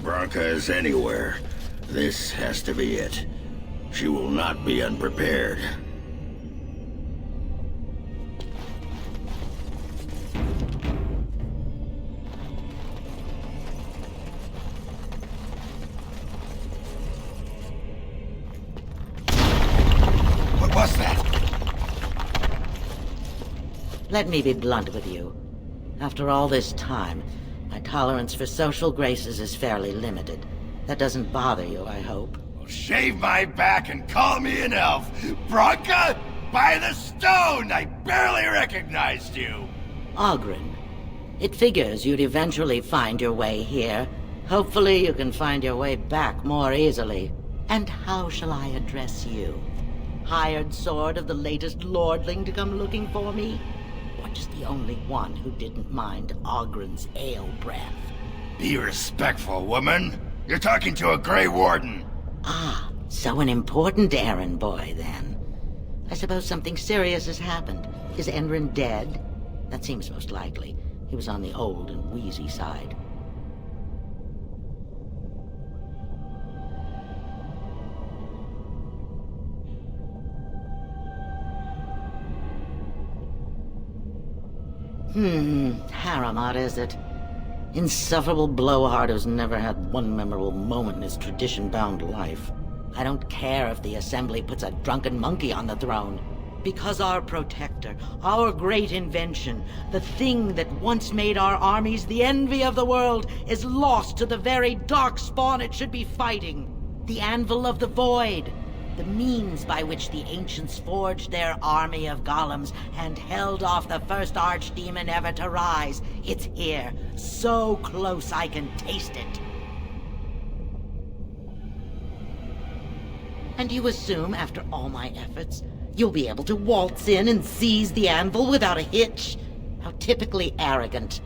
Branka is anywhere, this has to be it. She will not be unprepared. What was that? Let me be blunt with you. After all this time, my tolerance for social graces is fairly limited. That doesn't bother you, I hope. Well, shave my back and call me an elf. Branka, by the stone! I barely recognized you! Oghren. It figures you'd eventually find your way here. Hopefully you can find your way back more easily. And how shall I address you? Hired sword of the latest lordling to come looking for me? Or just the only one who didn't mind Oghren's ale breath? Be respectful, woman. You're talking to a Grey Warden. Ah, so an important errand boy, then. I suppose something serious has happened. Is Enrin dead? That seems most likely. He was on the old and wheezy side. Haremot, is it? Insufferable blowhard who's never had one memorable moment in his tradition-bound life. I don't care if the Assembly puts a drunken monkey on the throne. Because our protector, our great invention, the thing that once made our armies the envy of the world, is lost to the very darkspawn it should be fighting. The Anvil of the Void. The means by which the ancients forged their army of golems and held off the first archdemon ever to rise. It's here, so close I can taste it. And you assume, after all my efforts, you'll be able to waltz in and seize the Anvil without a hitch? How typically arrogant.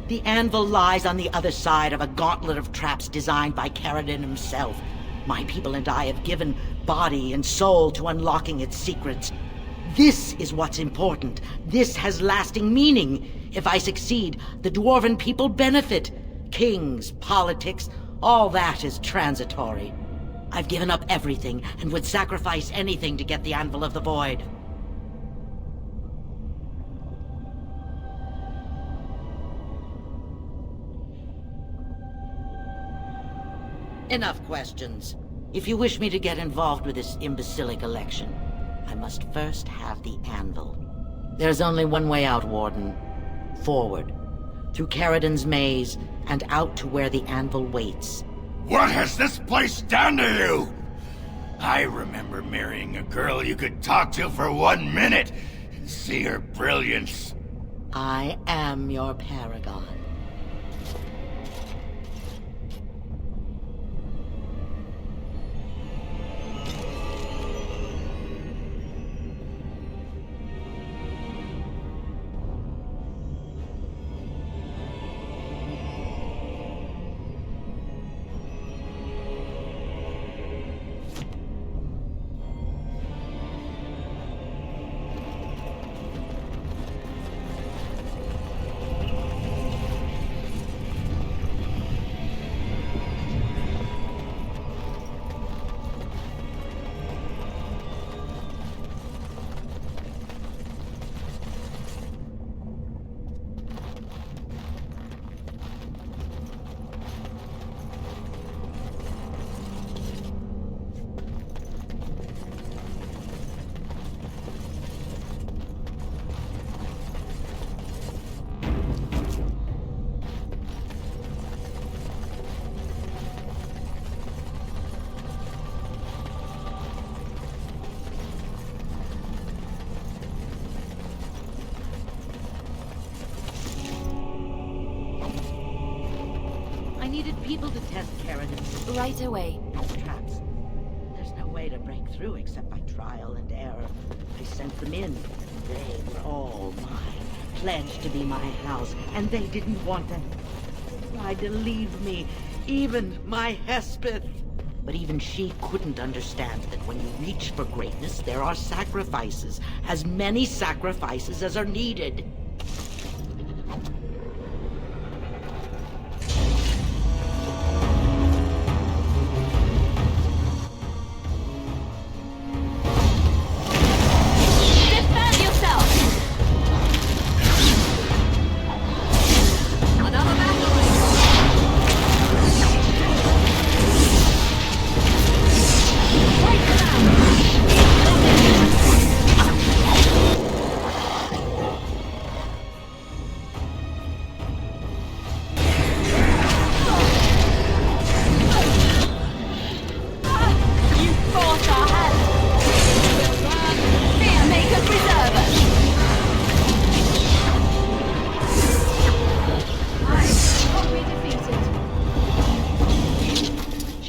The Anvil lies on the other side of a gauntlet of traps designed by Caridin himself. My people and I have given body and soul to unlocking its secrets. This is what's important. This has lasting meaning. If I succeed, the Dwarven people benefit. Kings, politics, all that is transitory. I've given up everything and would sacrifice anything to get the Anvil of the Void. Enough questions. If you wish me to get involved with this imbecilic election, I must first have the Anvil. There's only one way out, Warden. Forward. Through Caridin's maze, and out to where the Anvil waits. What has this place done to you? I remember marrying a girl you could talk to for 1 minute and see her brilliance. I am your paragon. I needed people to test Caridin's Right away. traps. There's no way to break through except by trial and error. I sent them in. They were all mine, pledged to be my house, and they didn't want to. Tried to leave me, even my Hespeth. But even she couldn't understand that when you reach for greatness, there are sacrifices. As many sacrifices as are needed.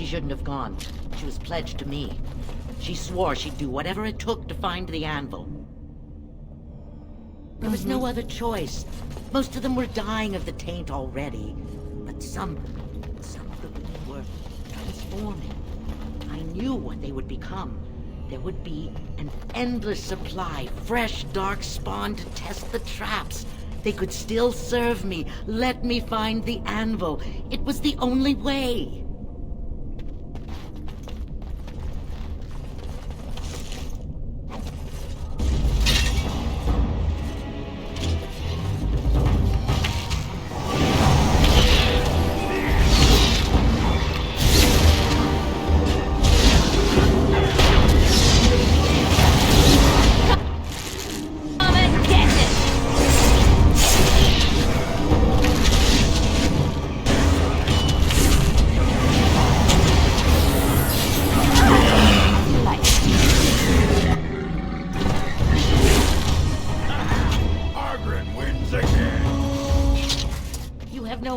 shouldn't have gone. She was pledged to me. She swore she'd do whatever it took to find the Anvil. There was no other choice. Most of them were dying of the taint already. But some of them were transforming. I knew what they would become. There would be an endless supply, fresh, dark spawn to test the traps. They could still serve me. Let me find the Anvil. It was the only way.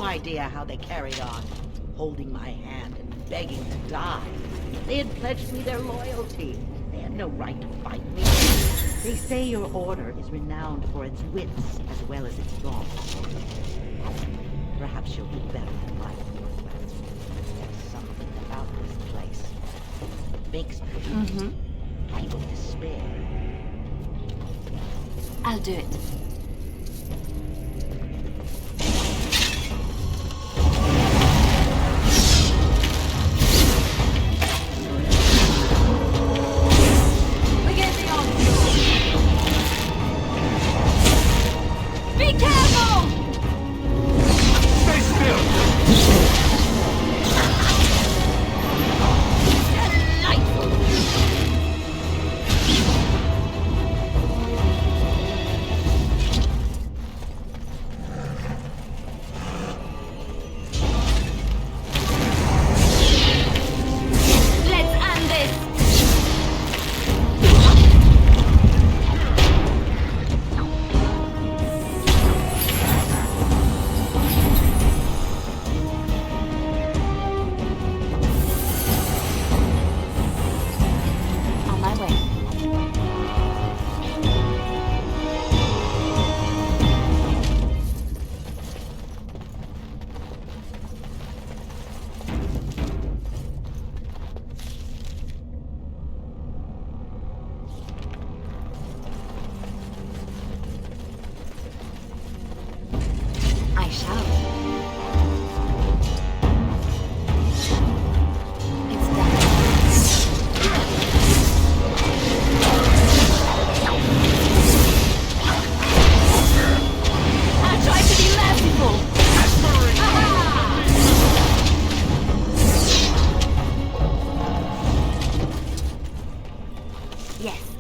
Idea how they carried on, holding my hand and begging to die. They had pledged me their loyalty. They had no right to fight me. They say your order is renowned for its wits as well as its wrongs. Perhaps you'll do better than my Northwest. There's something about this place. It makes people despair. I'll do it.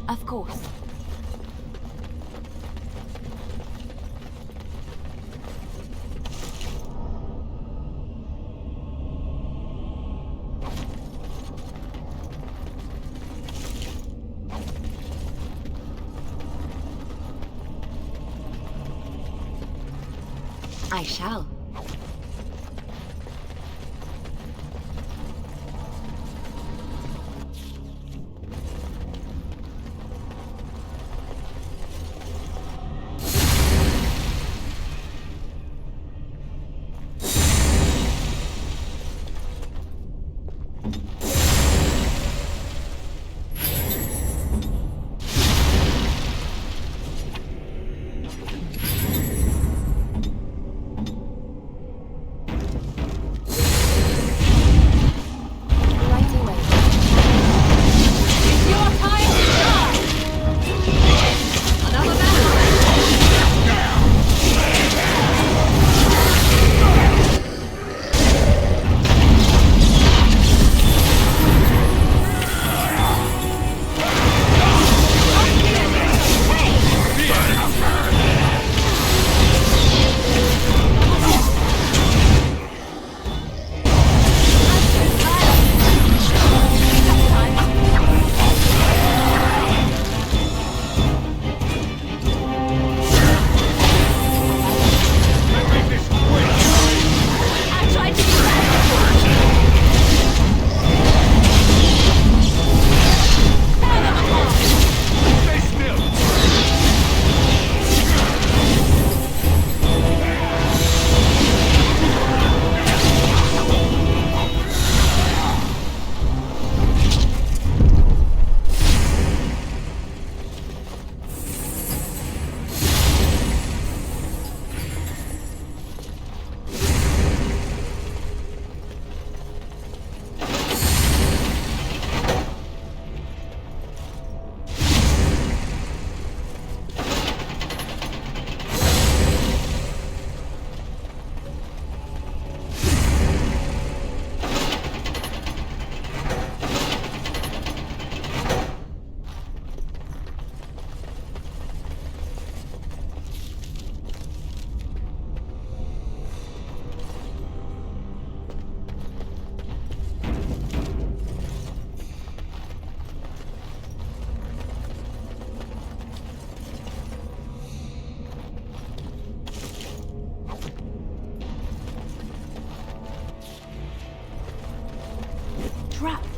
Of course. I shall.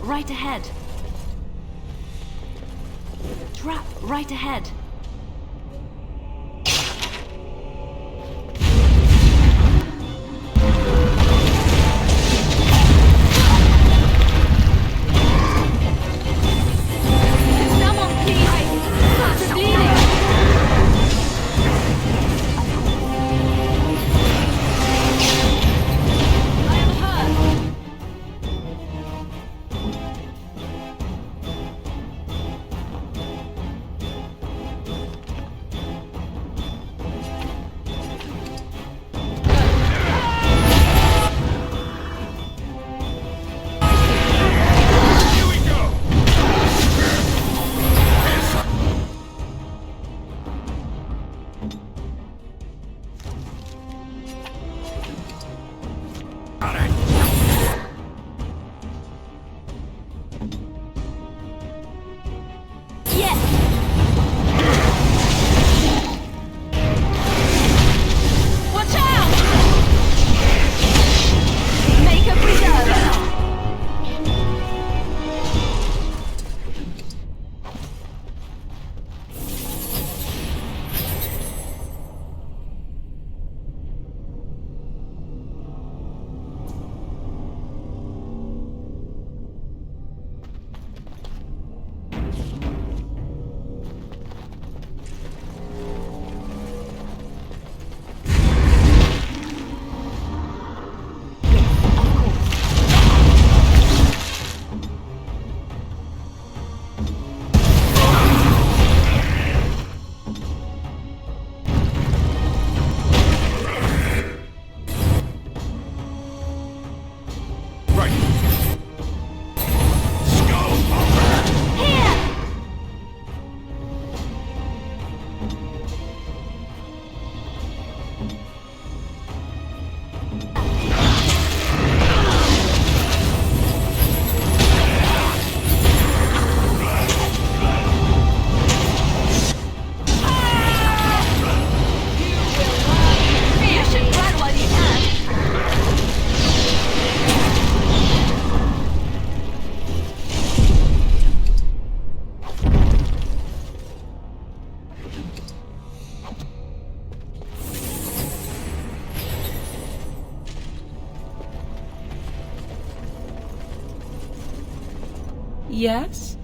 right ahead. Trap right ahead. Someone please! Stop bleeding! I am hurt! Here we go! Got it. Yes! Watch out! Make a preserver! Right. Skull bumper. Here! You should run while you can. Yes?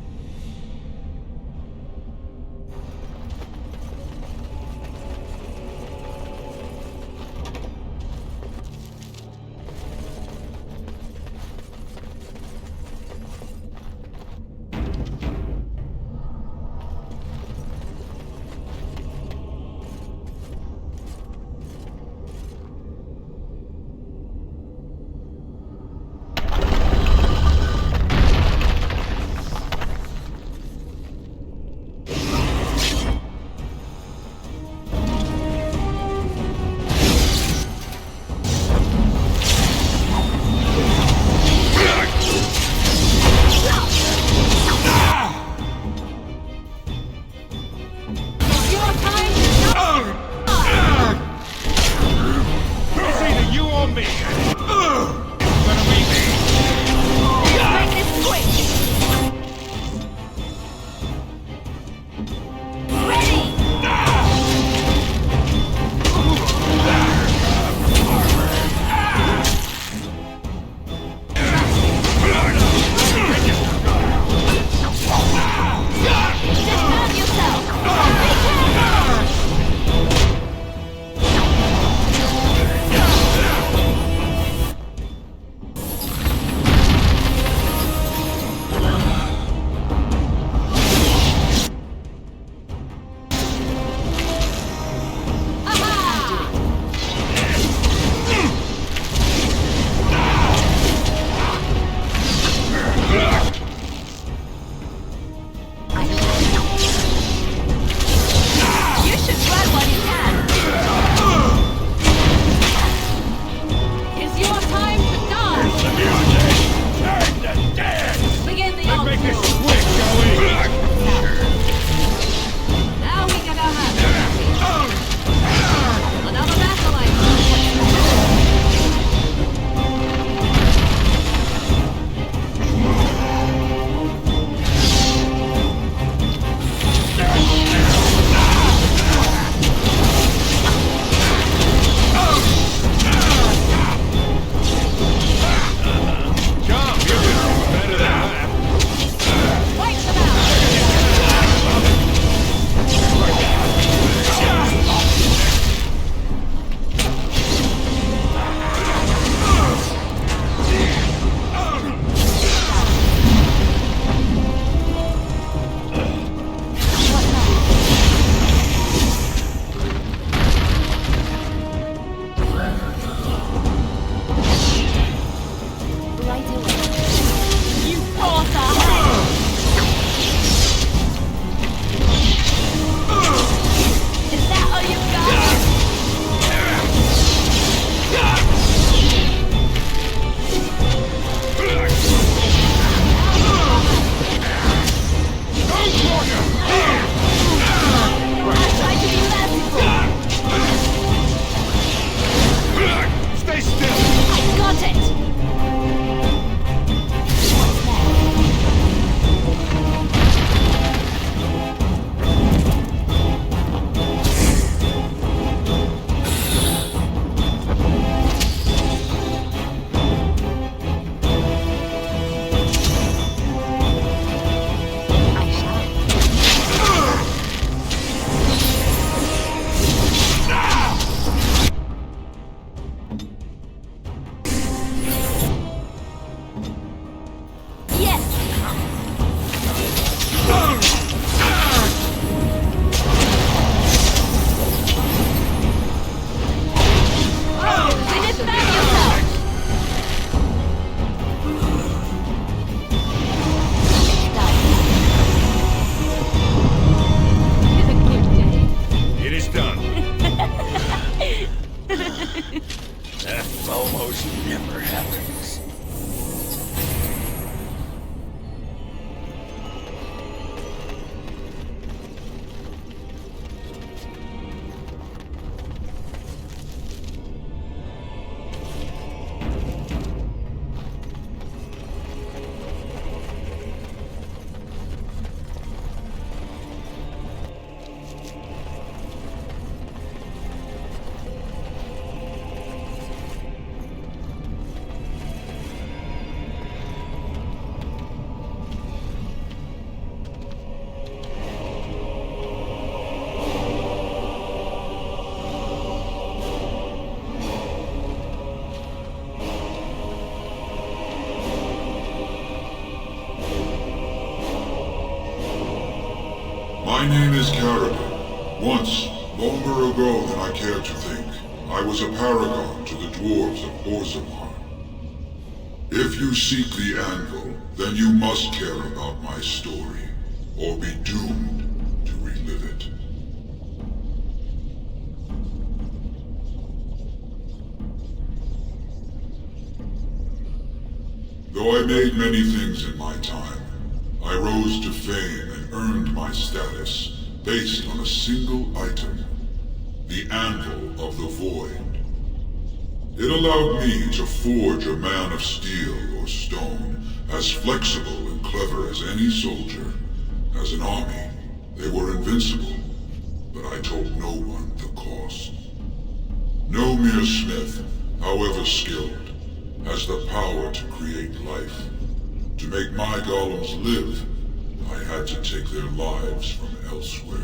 My name is Carrigan. Once, longer ago than I care to think, I was a paragon to the dwarves of Orzammar. If you seek the Anvil, then you must care about my story, or be doomed to relive it. Though I made many things in my time, I rose to fame and earned my status based on a single item, the Anvil of the Void. It allowed me to forge a man of steel or stone as flexible and clever as any soldier. As an army, they were invincible, but I told no one the cost. No mere smith, however skilled, has the power to create life. To make my golems live, I had to take their lives from elsewhere.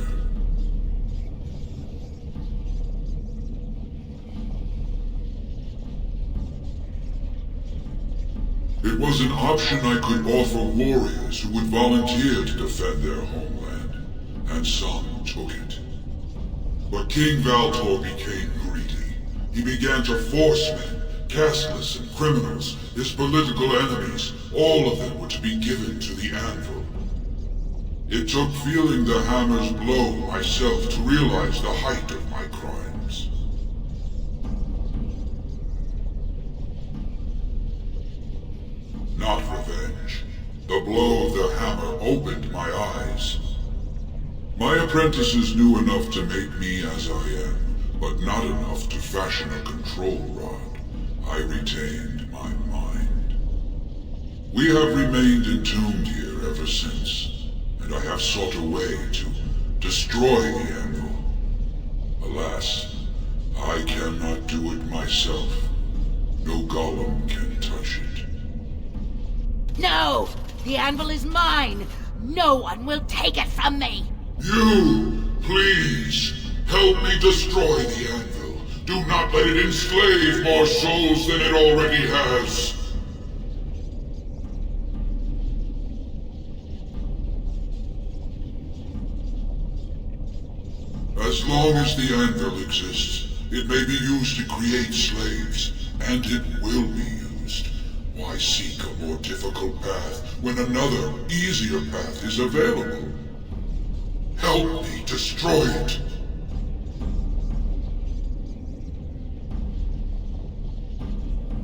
It was an option I could offer warriors who would volunteer to defend their homeland, and some took it. But King Valtor became greedy. He began to force men, casteless and criminals, his political enemies, all of them were to be given to the Anvil. It took feeling the hammer's blow myself to realize the height of my crimes. Not revenge. The blow of the hammer opened my eyes. My apprentices knew enough to make me as I am, but not enough to fashion a control rod. I retained my mind. We have remained entombed here ever since, and I have sought a way to destroy the Anvil. Alas, I cannot do it myself. No golem can touch it. No! The Anvil is mine! No one will take it from me! You, please, help me destroy the Anvil. Do not let it enslave more souls than it already has. As long as the Anvil exists, it may be used to create slaves, and it will be used. Why seek a more difficult path when another, easier path is available? Help me destroy it.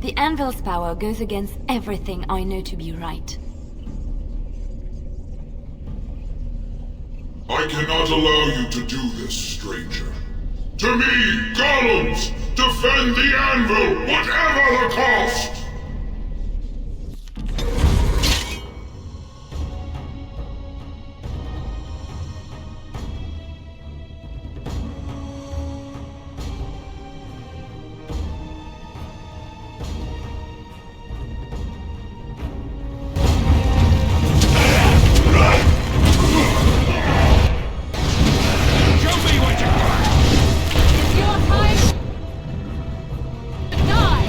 The Anvil's power goes against everything I know to be right. I cannot allow you to do this, stranger. To me, golems! Defend the Anvil, whatever the cost! It's your time to die!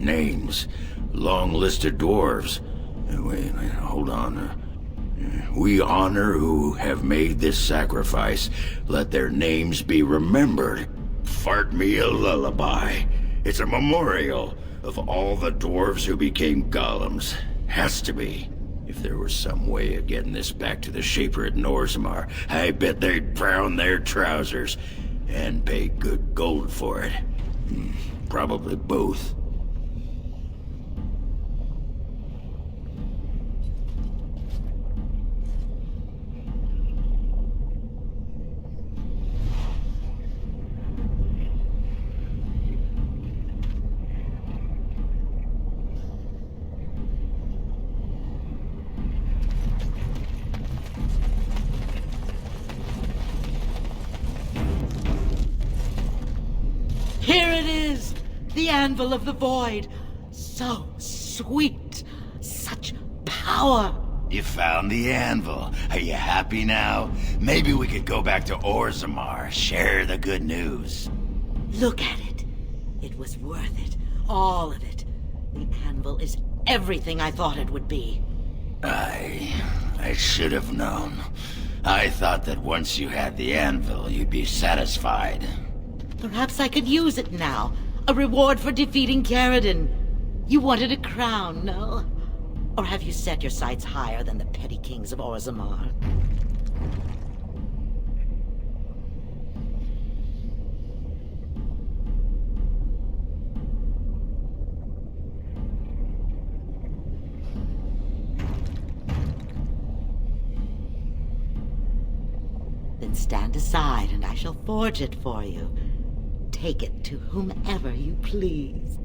Names. Long list of dwarves. Wait, hold on. We honor who have made this sacrifice. Let their names be remembered. Fart me a lullaby. It's a memorial of all the dwarves who became golems. Has to be. If there was some way of getting this back to the Shaper at Orzammar, I bet they'd brown their trousers. And pay good gold for it. Probably both. Here it is! The Anvil of the Void! So sweet! Such power! You found the anvil. Are you happy now? Maybe we could go back to Orzammar, share the good news. Look at it. It was worth it. All of it. The Anvil is everything I thought it would be. I should have known. I thought that once you had the anvil, you'd be satisfied. Perhaps I could use it now. A reward for defeating Caradon. You wanted a crown, no? Or have you set your sights higher than the petty kings of Orzammar? Then stand aside and I shall forge it for you. Take it to whomever you please.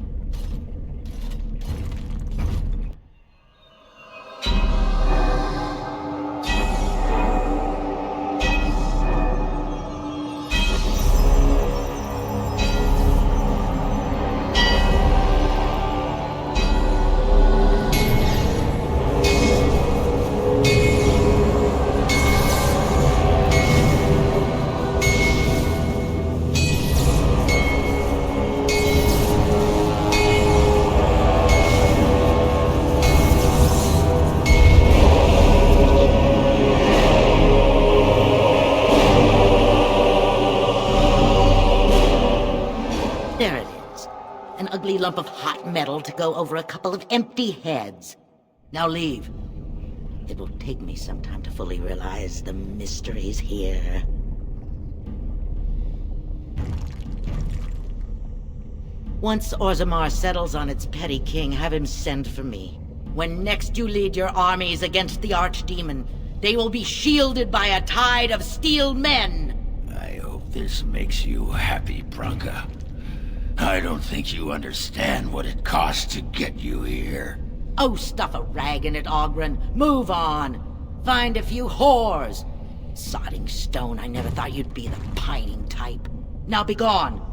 There it is. An ugly lump of hot metal to go over a couple of empty heads. Now leave. It will take me some time to fully realize the mysteries here. Once Orzammar settles on its petty king, have him send for me. When next you lead your armies against the archdemon, they will be shielded by a tide of steel men. I hope this makes you happy, Branka. I don't think you understand what it costs to get you here. Oh, stuff a rag in it, Ogren. Move on. Find a few whores. Sodding stone, I never thought you'd be the pining type. Now be gone.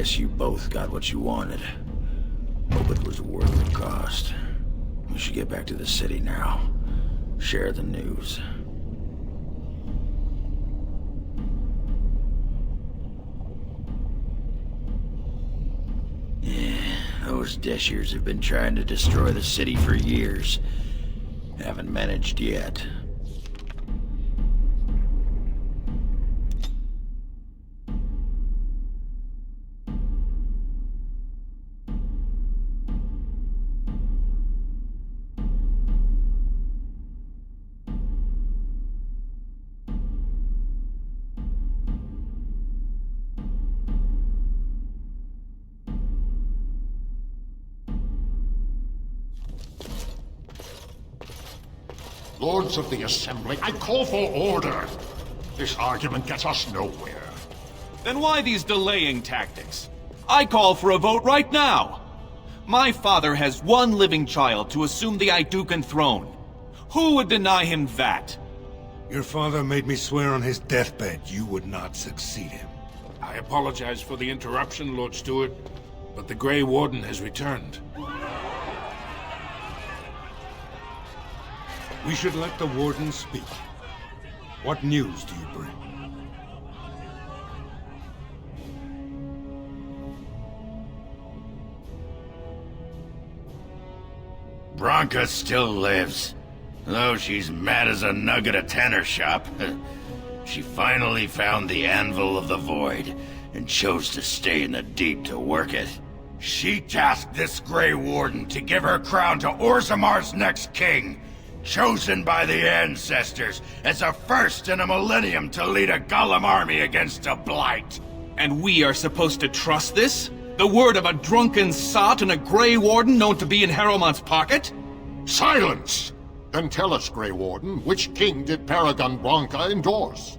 guess you both got what you wanted. Hope it was worth the cost. We should get back to the city now. Share the news. Yeah, those Deshirs have been trying to destroy the city for years. Haven't managed yet. Lords of the Assembly, I call for order. This argument gets us nowhere. Then why these delaying tactics? I call for a vote right now! My father has one living child to assume the Idukan throne. Who would deny him that? Your father made me swear on his deathbed you would not succeed him. I apologize for the interruption, Lord Stewart, but the Grey Warden has returned. We should let the Warden speak. What news do you bring? Branka still lives. Though she's mad as a nug at a tanner shop. She finally found the Anvil of the Void, and chose to stay in the Deep to work it. She tasked this Grey Warden to give her crown to Orzammar's next king, chosen by the ancestors as a first in a millennium to lead a Golem army against a blight. And we are supposed to trust this? The word of a drunken sot and a Grey Warden known to be in Harrowmont's pocket? Silence! Then tell us, Grey Warden, which king did Paragon Branka endorse?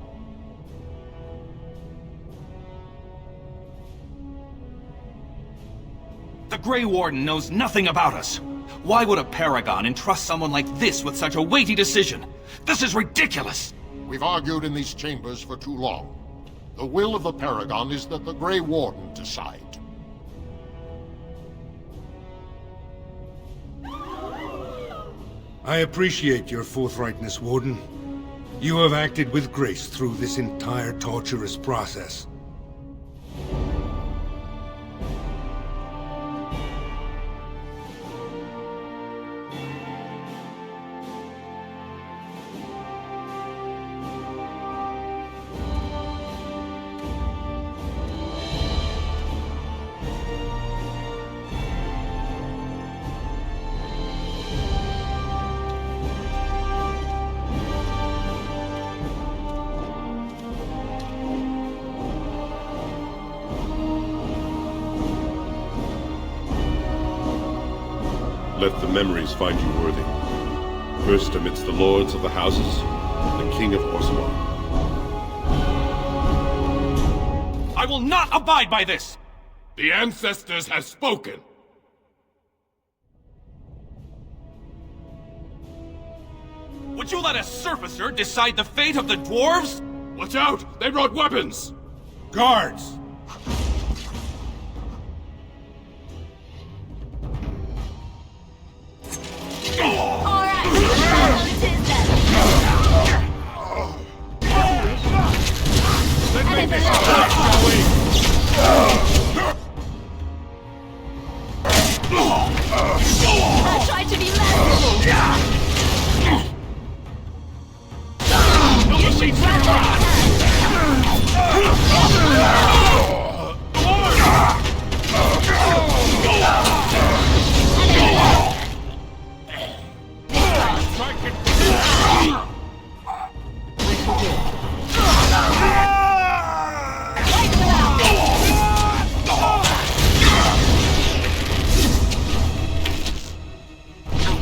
The Grey Warden knows nothing about us. Why would a Paragon entrust someone like this with such a weighty decision? This is ridiculous! We've argued in these chambers for too long. The will of the Paragon is that the Grey Warden decide. I appreciate your forthrightness, Warden. You have acted with grace through this entire torturous process. Let the memories find you worthy. First amidst the lords of the houses, the King of Orzammar. I will not abide by this! The ancestors have spoken. Would you let a surfacer decide the fate of the dwarves? Watch out! They brought weapons! Guards! I tried to be less. You should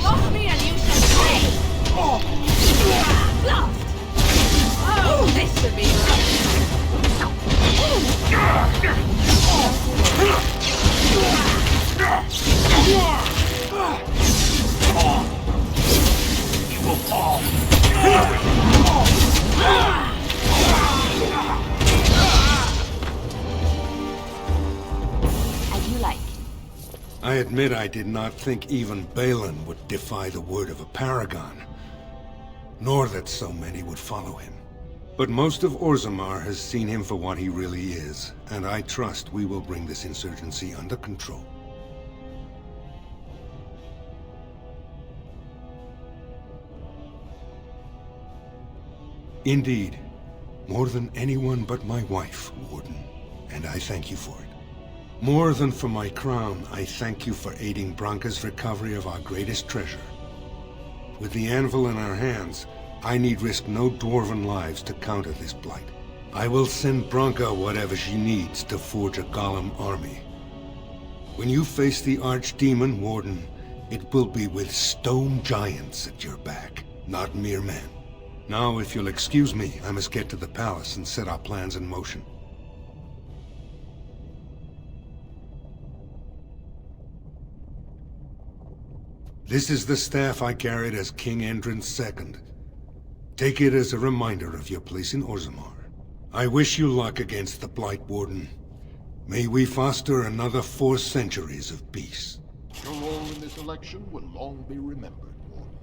lost me and you should pay. Blast! Oh, this should be right. admit I did not think even Balin would defy the word of a paragon, nor that so many would follow him. But most of Orzammar has seen him for what he really is, and I trust we will bring this insurgency under control. Indeed, more than anyone but my wife, Warden, and I thank you for it. More than for my crown, I thank you for aiding Branka's recovery of our greatest treasure. With the Anvil in our hands, I need risk no dwarven lives to counter this blight. I will send Branka whatever she needs to forge a golem army. When you face the Archdemon, Warden, it will be with stone giants at your back, not mere men. Now, if you'll excuse me, I must get to the palace and set our plans in motion. This is the staff I carried as King Endrin's II. Take it as a reminder of your place in Orzammar. I wish you luck against the Blight, Warden. May we foster another 4 centuries of peace. Your role in this election will long be remembered, Warden.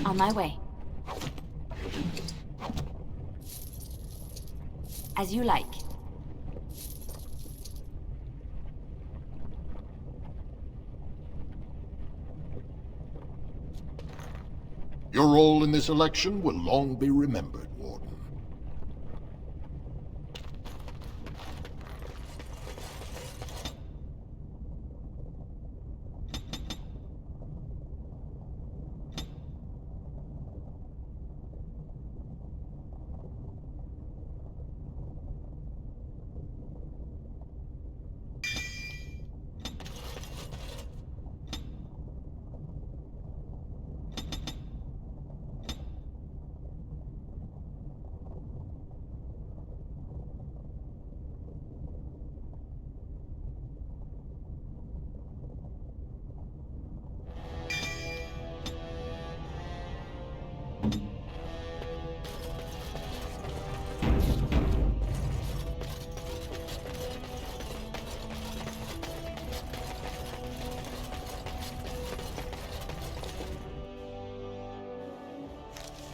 On my way. As you like. Your role in this election will long be remembered, Warden.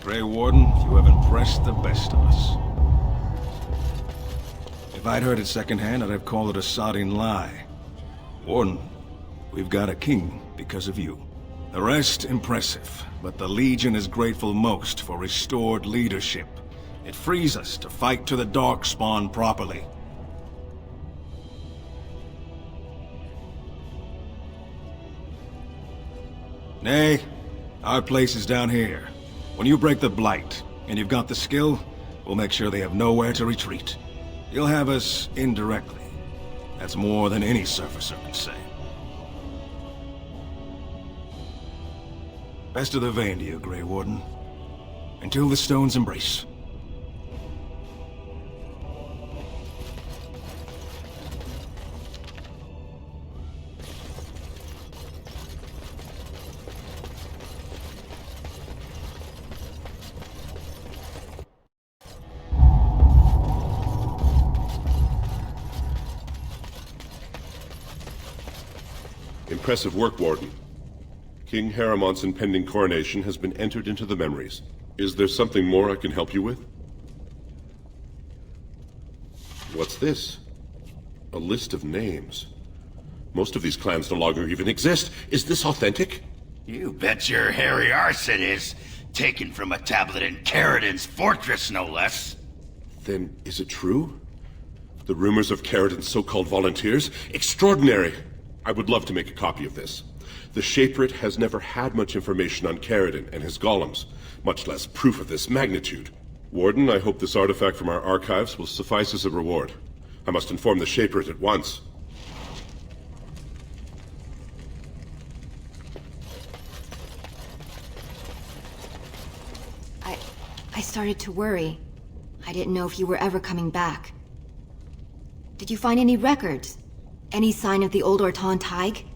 Grey Warden, you have impressed the best of us. If I'd heard it secondhand, I'd have called it a sodding lie. Warden, we've got a king because of you. The rest, impressive, but the Legion is grateful most for restored leadership. It frees us to fight to the Darkspawn properly. Nay, our place is down here. When you break the Blight, and you've got the skill, we'll make sure they have nowhere to retreat. You'll have us indirectly. That's more than any surfacer can say. Best of the vein to you, Grey Warden. Until the stones embrace. Impressive work, Warden. King Haramont's impending coronation has been entered into the memories. Is there something more I can help you with? What's this? A list of names. Most of these clans no longer even exist. Is this authentic? You bet your hairy arse it is. Taken from a tablet in Caridin's fortress, no less. Then is it true? The rumors of Caridin's so-called volunteers? Extraordinary! I would love to make a copy of this. The Shaperate has never had much information on Caridin and his golems, much less proof of this magnitude. Warden, I hope this artifact from our archives will suffice as a reward. I must inform the Shaperate at once. I started to worry. I didn't know if you were ever coming back. Did you find any records? Any sign of the old Orton Tig?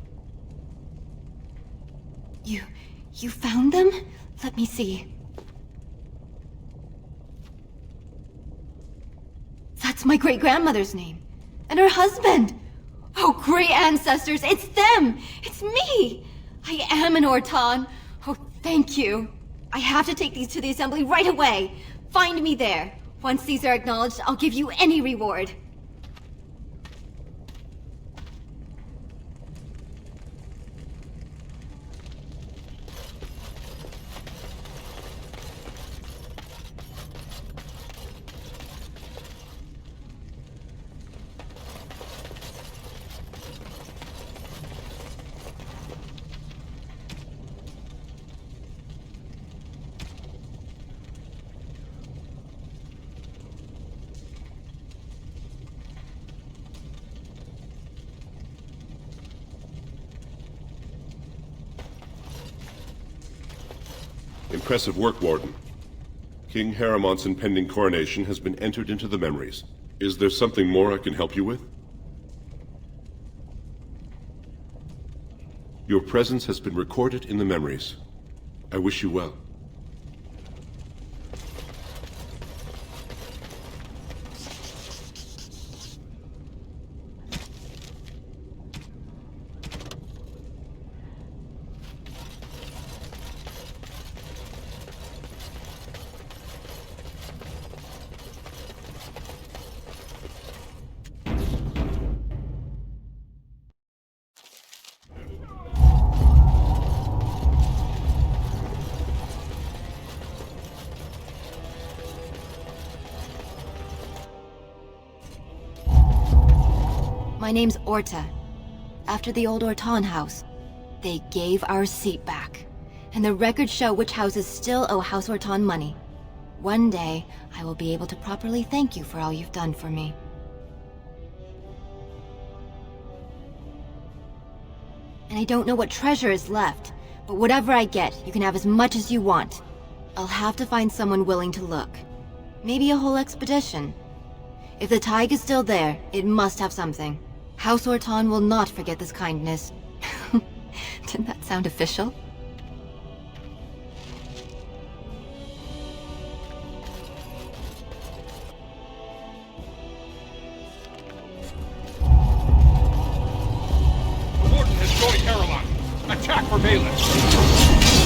You found them? Let me see. That's my great-grandmother's name. And her husband! Oh, great ancestors, it's them! It's me! I am an Orton. Oh, thank you. I have to take these to the Assembly right away. Find me there. Once these are acknowledged, I'll give you any reward. Impressive work, Warden. King Haramont's impending coronation has been entered into the memories. Is there something more I can help you with? Your presence has been recorded in the memories. I wish you well. My name's Orta. After the old Orton house, they gave our seat back. And the records show which houses still owe House Orton money. One day, I will be able to properly thank you for all you've done for me. And I don't know what treasure is left, but whatever I get, you can have as much as you want. I'll have to find someone willing to look. Maybe a whole expedition. If the tide is still there, it must have something. House Orton will not forget this kindness. Didn't that sound official? The Warden has joined Harrowmont. Attack for Balin.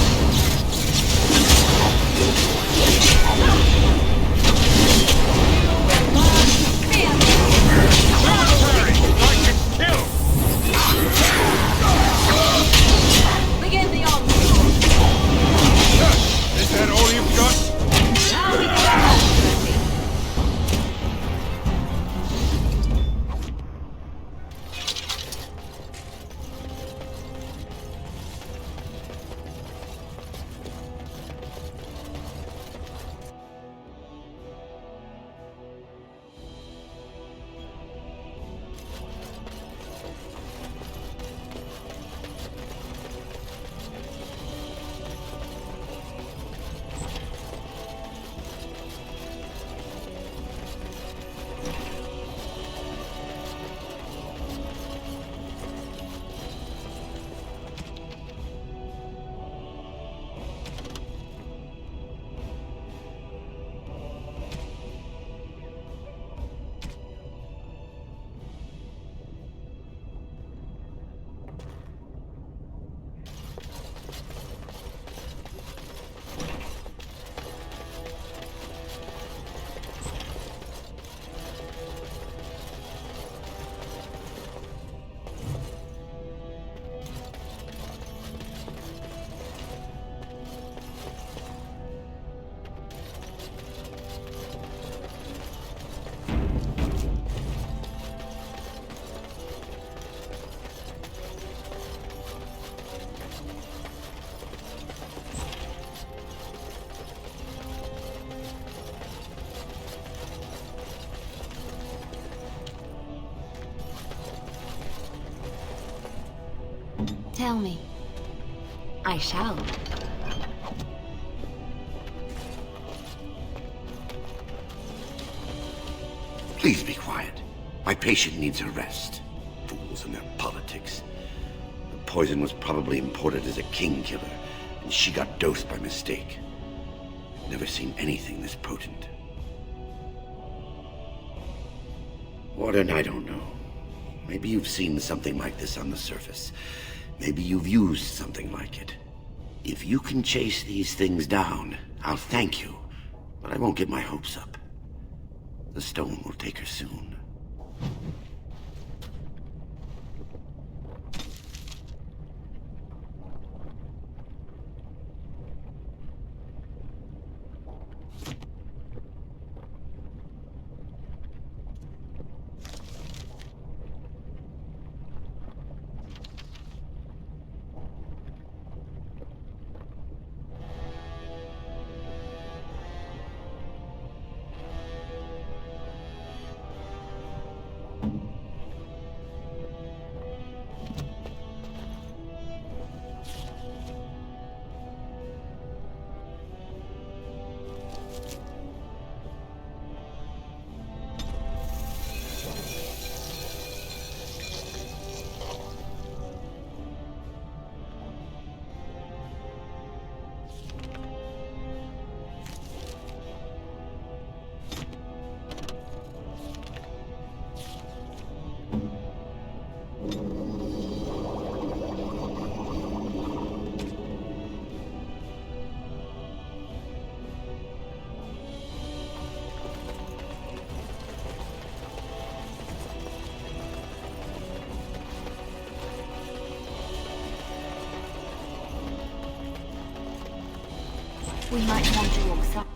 Tell me. I shall. Please be quiet. My patient needs a rest. Fools and their politics. The poison was probably imported as a king killer, and she got dosed by mistake. I've never seen anything this potent. Warden, I don't know. Maybe you've seen something like this on the surface. Maybe you've used something like it. If you can chase these things down, I'll thank you. But I won't get my hopes up. The stone will take her soon. We might want to walk some.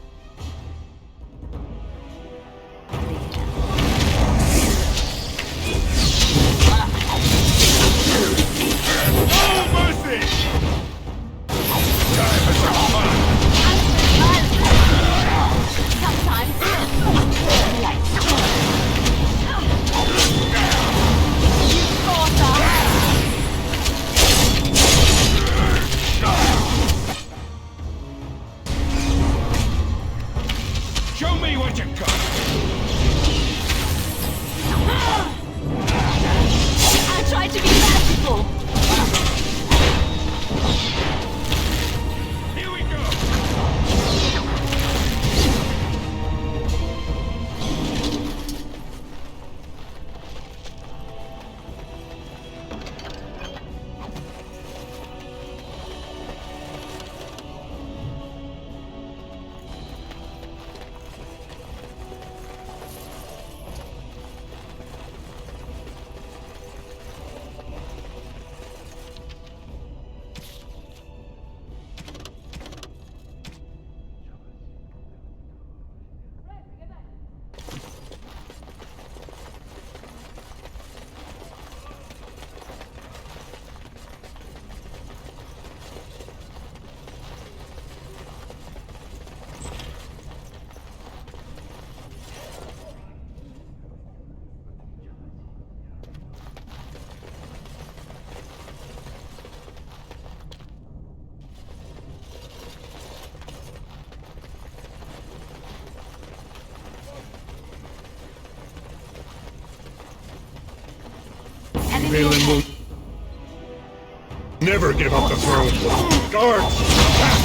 Valen will never give up the throne. Guards, attack!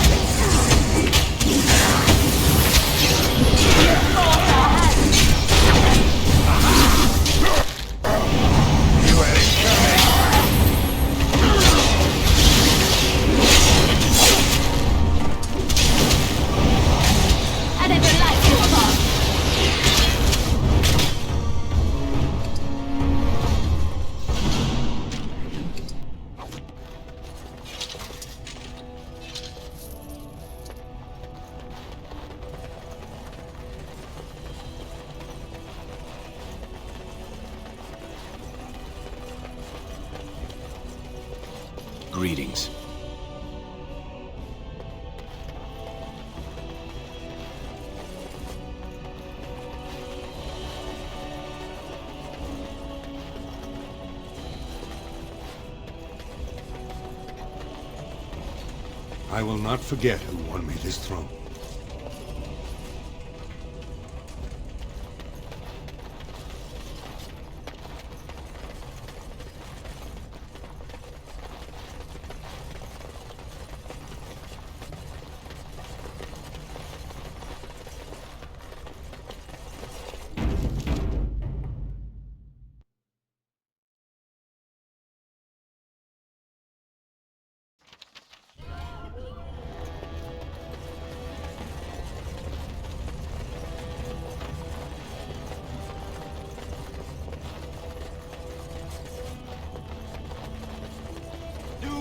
You had it coming. I never liked you above. Greetings. I will not forget who won me this throne.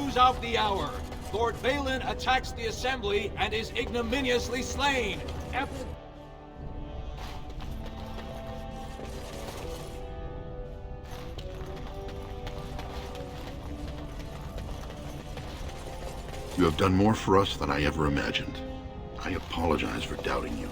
news of the hour. Lord Valen attacks the Assembly and is ignominiously slain. You have done more for us than I ever imagined. I apologize for doubting you.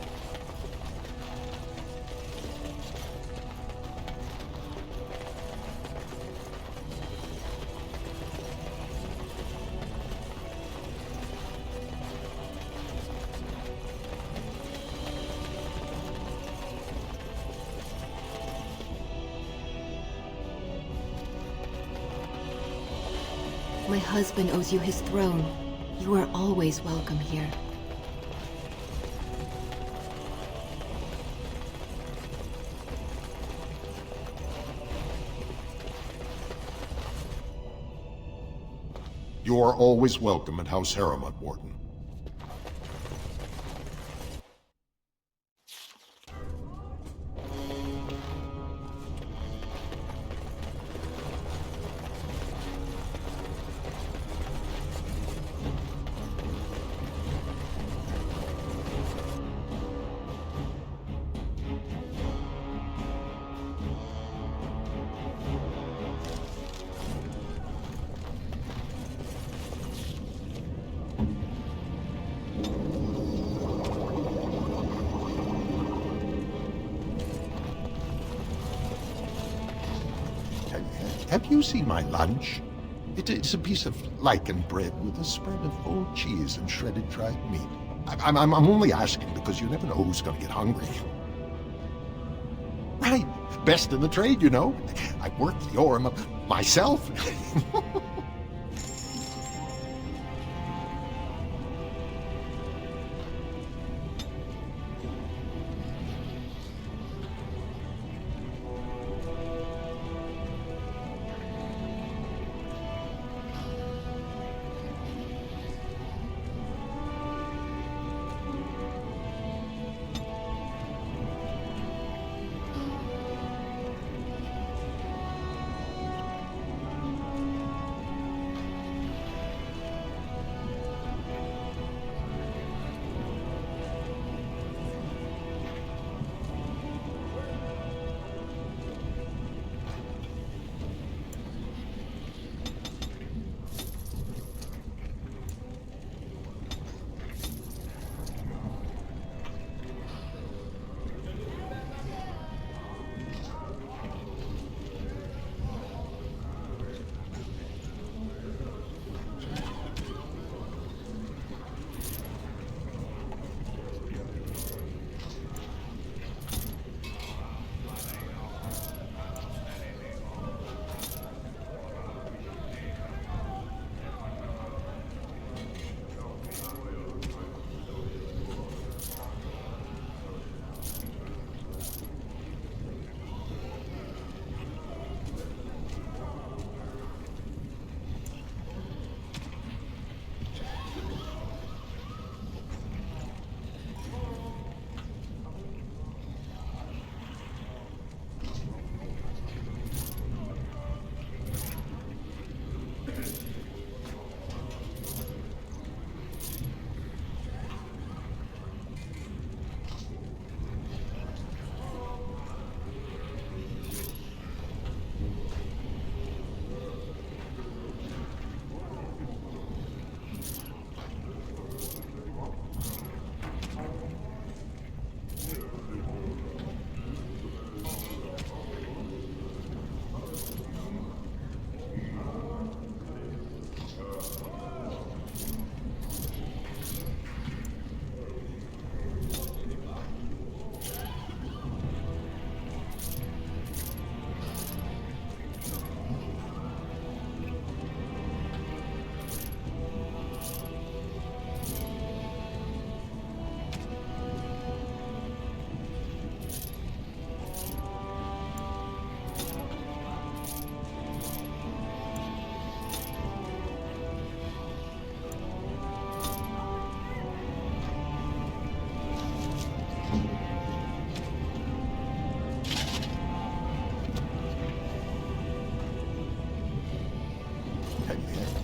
My husband owes you his throne. You are always welcome here. You are always welcome at House Harriman, Warden. Have you seen my lunch? It's a piece of lichen bread with a spread of old cheese and shredded dried meat. I'm only asking because you never know who's going to get hungry. Right. Best in the trade, you know. I've worked the ore myself.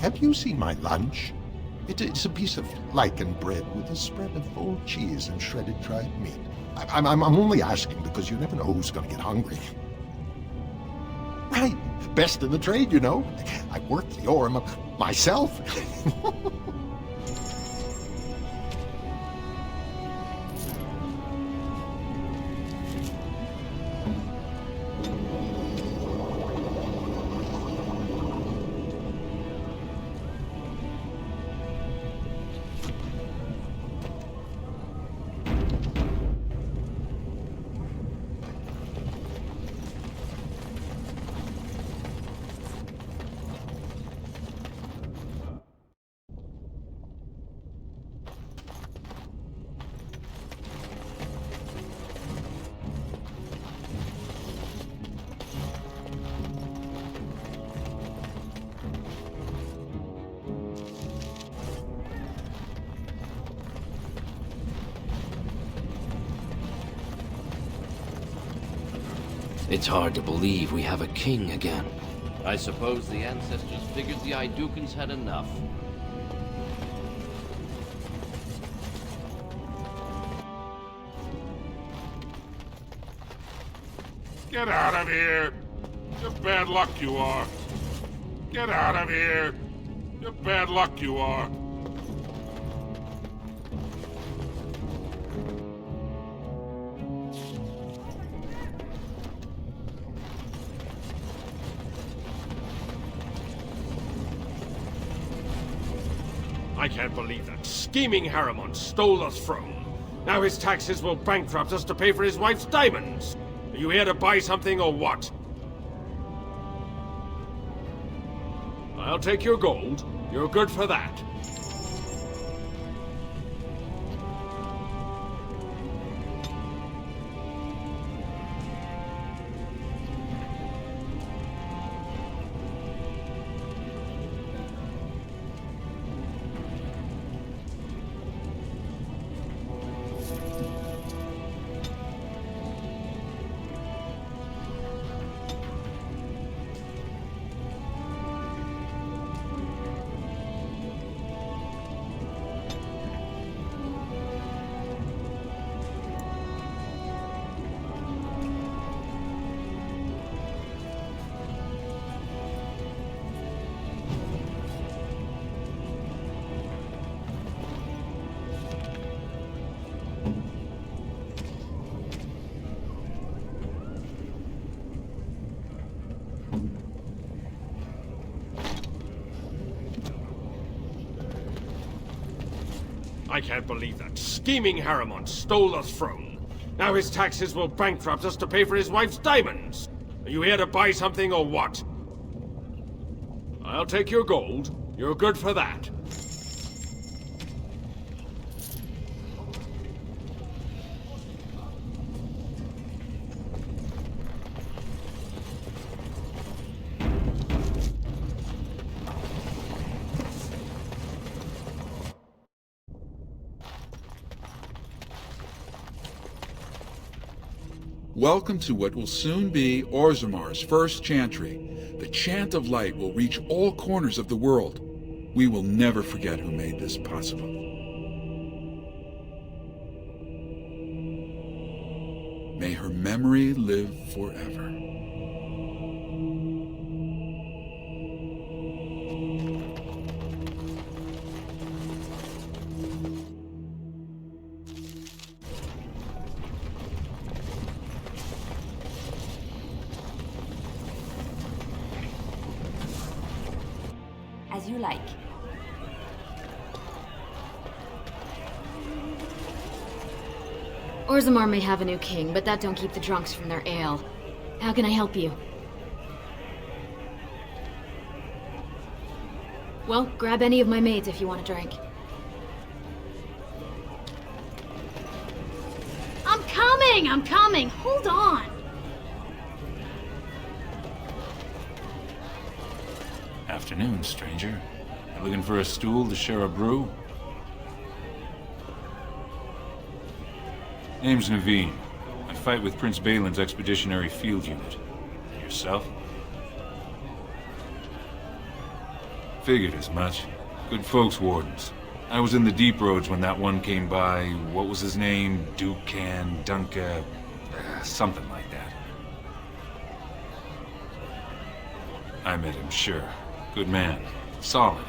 Have you seen my lunch? It's a piece of lichen bread with a spread of full cheese and shredded dried meat. I'm only asking because you never know who's going to get hungry. Right, best in the trade, you know. I work the Orzammar myself. It's hard to believe we have a king again. I suppose the ancestors figured the Idukans had enough. Get out of here! You bad luck you are! Get out of here! You bad luck you are! I can't believe that scheming Harriman stole the throne. Now his taxes will bankrupt us to pay for his wife's diamonds. Are you here to buy something or what? I'll take your gold. You're good for that. I can't believe that scheming Harriman stole the throne. Now his taxes will bankrupt us to pay for his wife's diamonds. Are you here to buy something or what? I'll take your gold. You're good for that. Welcome to what will soon be Orzammar's first chantry. The chant of light will reach all corners of the world. We will never forget who made this possible. May her memory live forever. As you like. Orzammar may have a new king, but that don't keep the drunks from their ale. How can I help you? Well, grab any of my maids if you want a drink. I'm coming! Hold on! Afternoon, stranger. You looking for a stool to share a brew? Name's Naveen. I fight with Prince Balin's Expeditionary Field Unit. Yourself? Figured as much. Good folks, Wardens. I was in the deep roads when that one came by. What was his name? Dukan, Dunka... something like that. I met him, sure. Good man. Solid.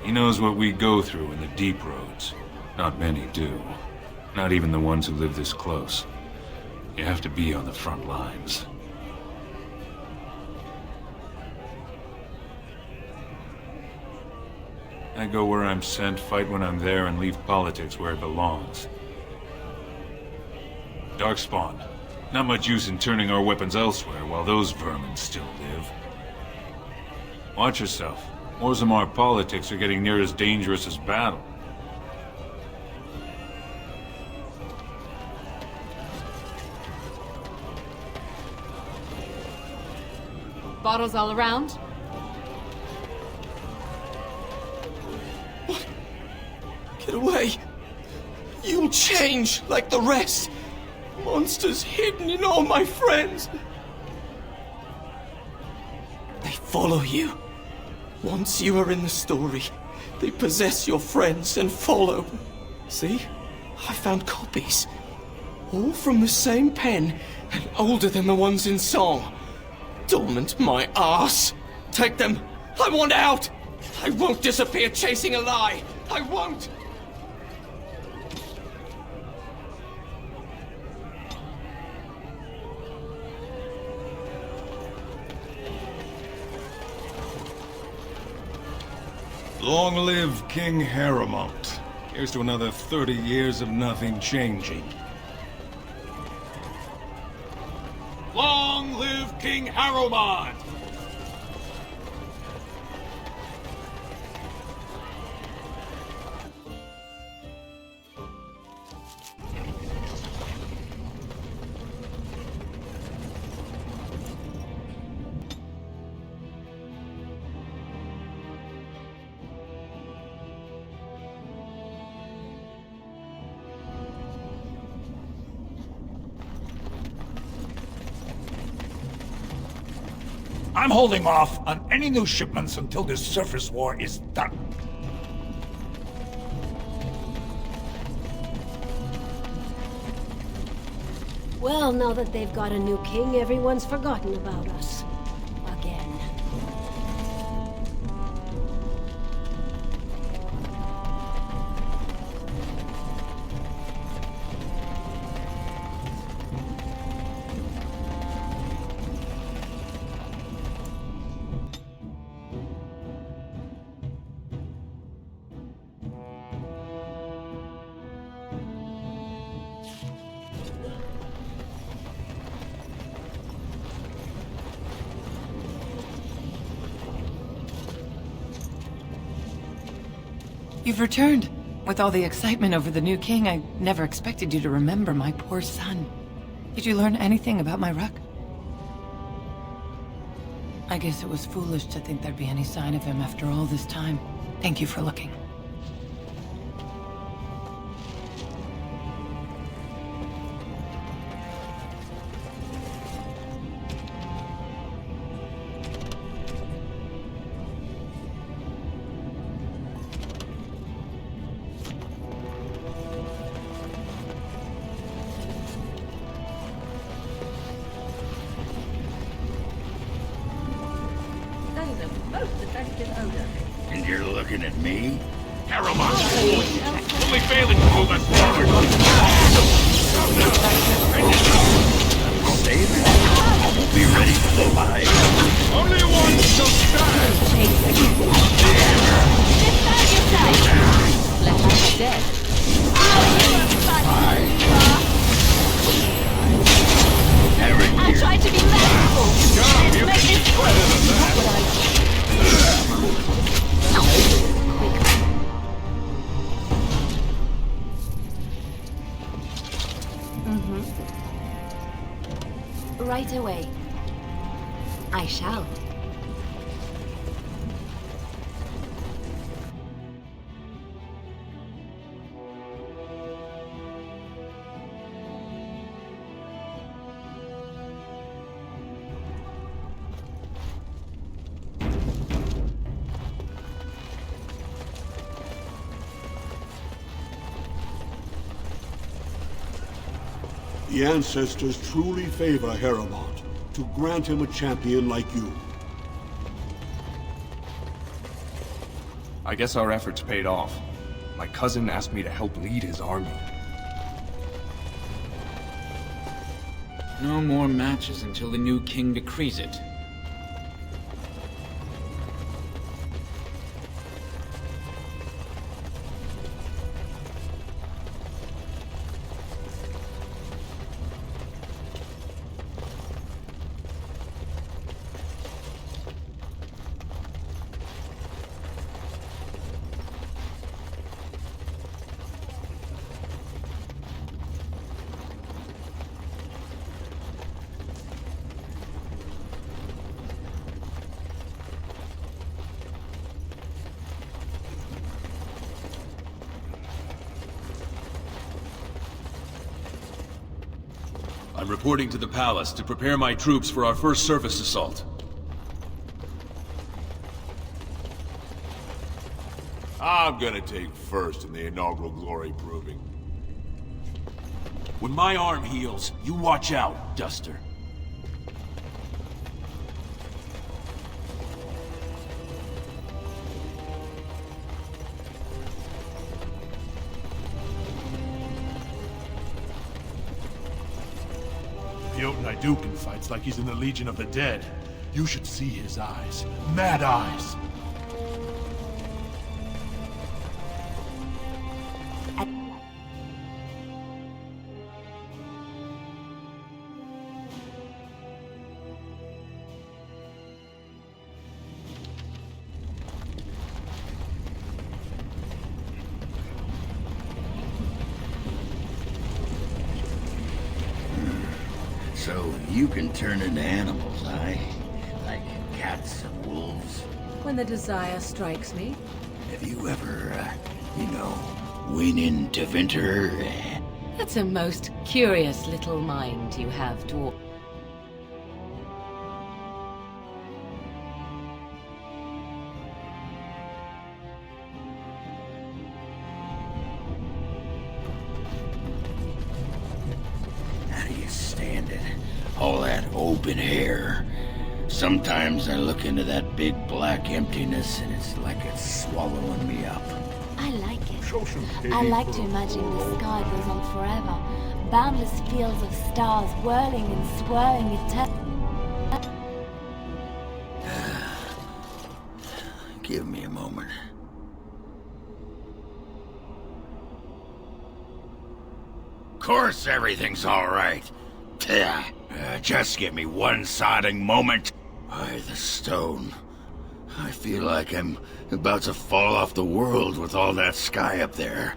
He knows what we go through in the deep roads. Not many do. Not even the ones who live this close. You have to be on the front lines. I go where I'm sent, fight when I'm there, and leave politics where it belongs. Darkspawn. Not much use in turning our weapons elsewhere while those vermin still live. Watch yourself. Orzammar politics are getting near as dangerous as battle. Bottles all around? Get away! You'll change like the rest! Monsters hidden in all my friends! They follow you. Once you are in the story, they possess your friends and follow. See? I found copies. All from the same pen, and older than the ones in song. Dormant my arse! Take them! I want out! I won't disappear chasing a lie! I won't! Long live King Harrowmont. Here's to another 30 years of nothing changing. Long live King Harrowmont! I'm holding off on any new shipments until this surface war is done. Well, now that they've got a new king, everyone's forgotten about us. Again. You've returned. With all the excitement over the new king, I never expected you to remember my poor son. Did you learn anything about my ruck? I guess it was foolish to think there'd be any sign of him after all this time. Thank you for looking. And you're looking at me? Harrowmont! Only failing to move us forward! Save it. Won't be ready for the light. Only one shall stand! I tried to be merciful. Let's make this quick. Not what I Right away. I shall. The ancestors truly favor Heremont to grant him a champion like you. I guess our efforts paid off. My cousin asked me to help lead his army. No more matches until the new king decrees it. I'm reporting to the palace to prepare my troops for our first surface assault. I'm gonna take first in the inaugural glory proving. When my arm heals, you watch out, Duster. Dukin fights like he's in the Legion of the Dead. You should see his eyes. Mad eyes. So you can turn into animals, aye? Like cats and wolves? When the desire strikes me. Have you ever, went into winter? That's a most curious little mind you have, dwarf. All that open hair. Sometimes I look into that big black emptiness and it's like it's swallowing me up. I like it. I like to imagine the sky goes on forever. Boundless fields of stars whirling and swirling Give me a moment. Of course everything's all right. Just give me one sodding moment. By the stone. I feel like I'm about to fall off the world with all that sky up there.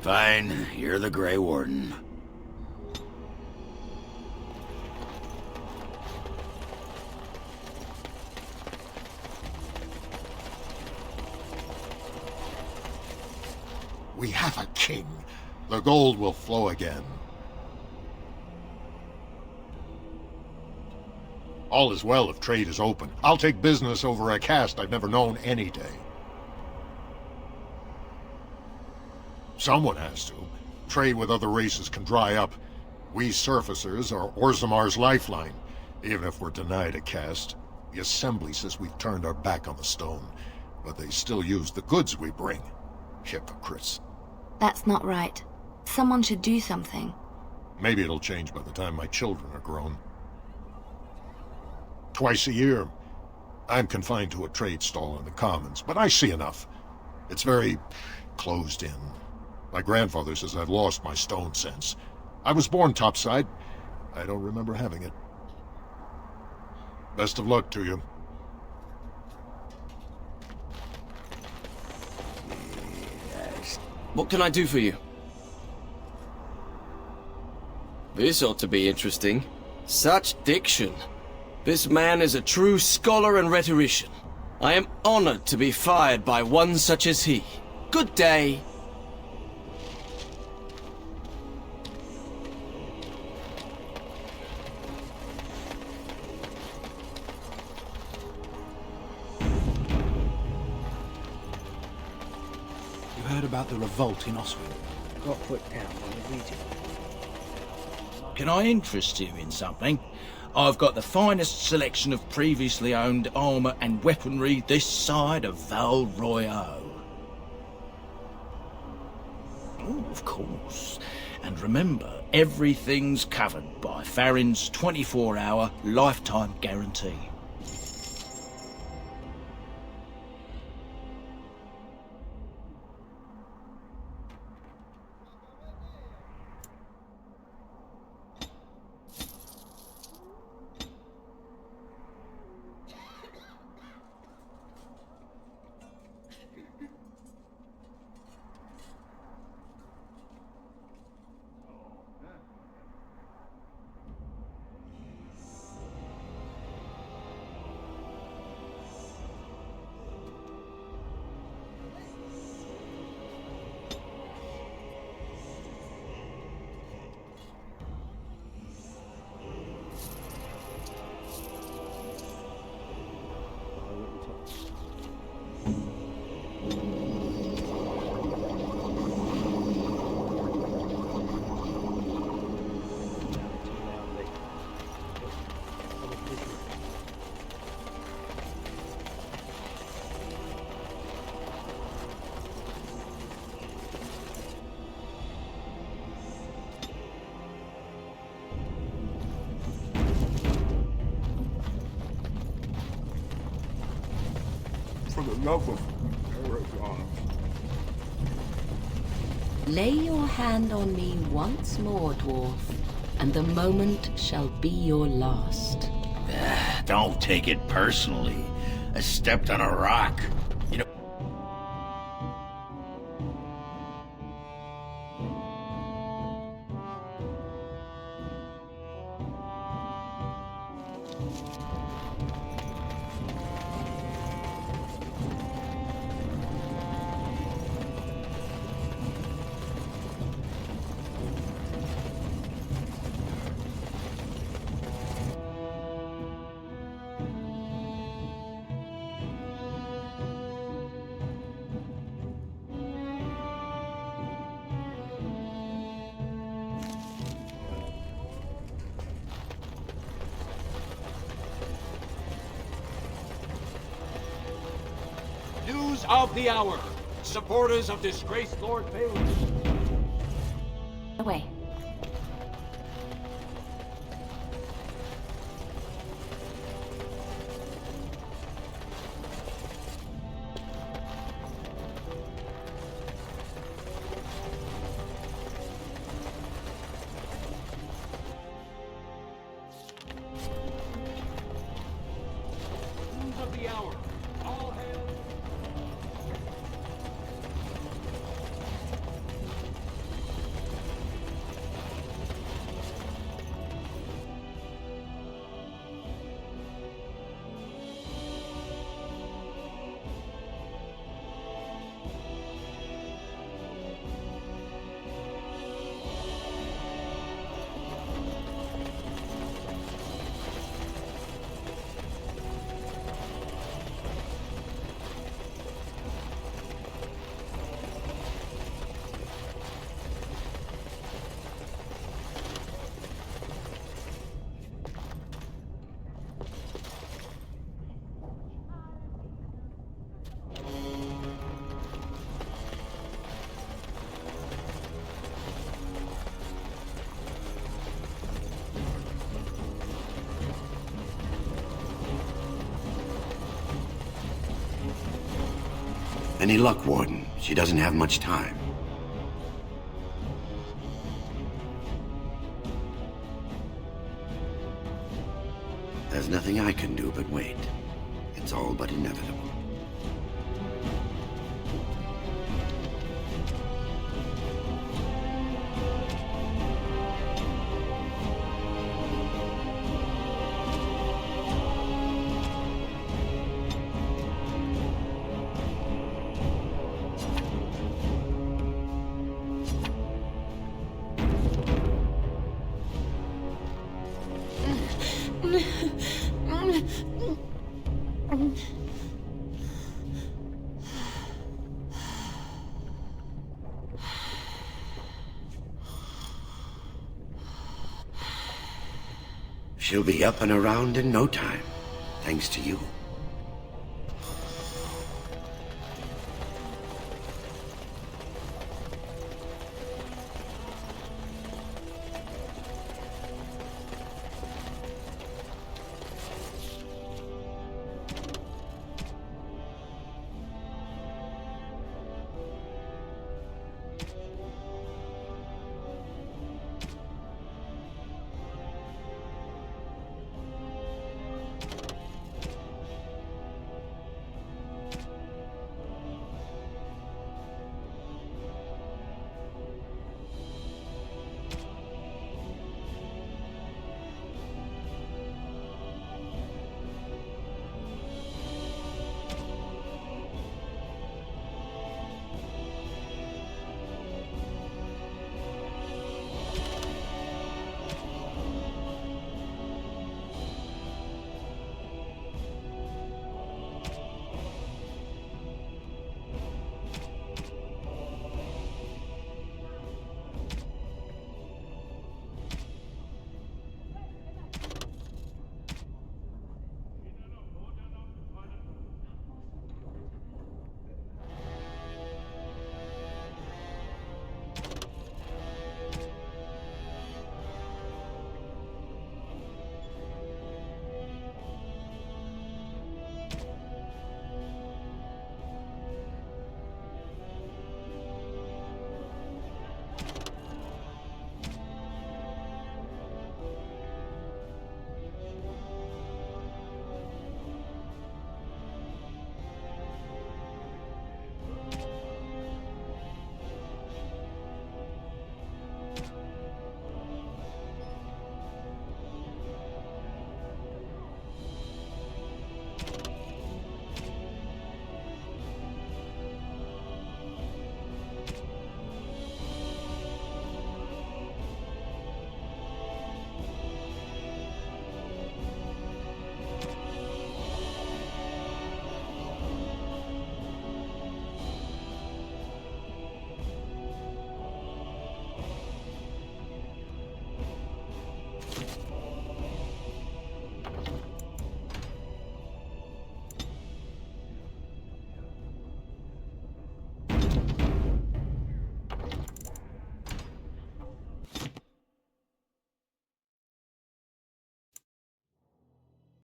Fine, you're the Grey Warden. We have a king. The gold will flow again. All is well if trade is open. I'll take business over a caste I've never known any day. Someone has to. Trade with other races can dry up. We surfacers are Orzammar's lifeline. Even if we're denied a caste, the Assembly says we've turned our back on the stone. But they still use the goods we bring. Hypocrites. That's not right. Someone should do something. Maybe it'll change by the time my children are grown. Twice a year, I'm confined to a trade stall in the Commons, but I see enough. It's very closed in. My grandfather says I've lost my stone sense. I was born topside. I don't remember having it. Best of luck to you. What can I do for you? This ought to be interesting. Such diction. This man is a true scholar and rhetorician. I am honored to be fired by one such as he. Good day. about the revolt in Oswald. Got put down while you read it. Can I interest you in something? I've got the finest selection of previously owned armour and weaponry this side of Val Royeaux. Oh, of course. And remember, everything's covered by Farron's 24-hour lifetime guarantee. For the love of Aragon. Lay your hand on me once more, dwarf, and the moment shall be your last. Don't take it personally. I stepped on a rock. You know... News of the hour. Supporters of disgraced Lord Baelish. Away. News of the hour. All hail. Any luck, Warden? She doesn't have much time. There's nothing I can do but wait. It's all but inevitable. She'll be up and around in no time, thanks to you.